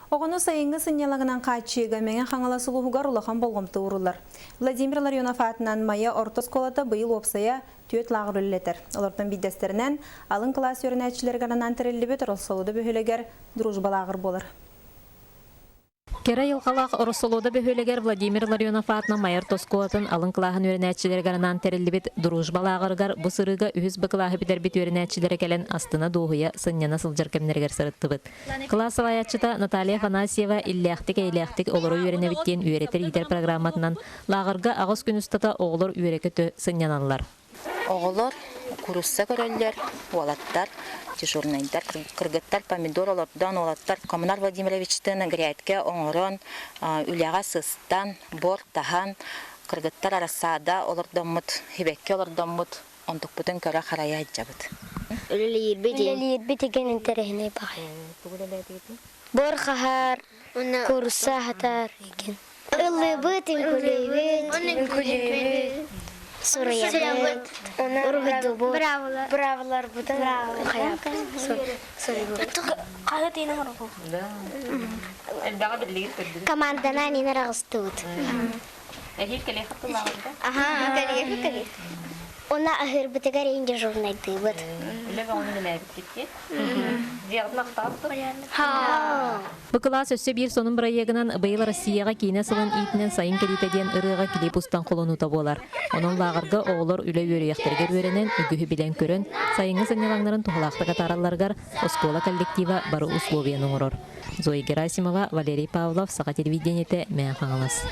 Оғыны сайынғы сынялағынан қачыға мәңен қаңала сұлуғығар ұлақан болғымты ұрылар. Владимир Ларионов атынан майя ортос колата бұйыл опсая түйет лағыр үлілетір. Олардың бидестерінен алын класс өрінәтшілергарынан тірілі бет ұрылсалуды бөхілегер дружбалағыр болыр. Кера йылғалақ орысолуда бөхөлегер Владимир Ларионов атынан майыр тоскуатын алын қылағын өрінәтшілергарынан тірілі бет дружбалағырғар бұ сырыға үйіз бұқылағы бітер бет өрінәтшілері кәлін астына доғыя сынняна сылжар кемнергер сырытты бұд. Класс алаятчыта Наталья Фанасьева илләқтік олыру өріне біттен үйретер идер программатынан лағырға ағыз күн ұстата оғылыр үйрекеті сыннянанлар. Оғылыр, курусса көрелер, уалаттар, дежурнайдар, кыргыттар, помидоролардан олаттар, Коммунар Владимировичтің грядке оңырын, үляға сыстан, бор, тахан, кыргыттар арасада олардан мұт, хебекке олардан мұт, ондық бұтын көрі қарая әджабыд. Үлелер бітеген интерегіне бағай. Бор қағар, курусса хатар екен. Үлі бұтын күлейбет, Сурыябыт, бравылар бұдан қаяп. Қағы дейінің ұрғы? Командана нені рағысты ұд. Әхет кәле қапты лағырда? Аха, кәле. Она ахыр бітігер енде журнайды бұд. Үлігі оның әлі бітті? Зиялдың ақтапты? Бұқылас өсі бір сонын бірайегінен бұйыл Россияға кейіне сылын итінен сайын келетеден ұрыға келепустан қолынута болар. Оның лағырға оғылыр үлі өріяқтергер өрінен үгіхі білен көрін, сайынғы сынелаңларын тұғылақты қатараларғар Оскола коллектива бары условияның ұрыр. Зоя Герасимова, Валерий Павлов, Сақа телевидениеті мән қаңылас.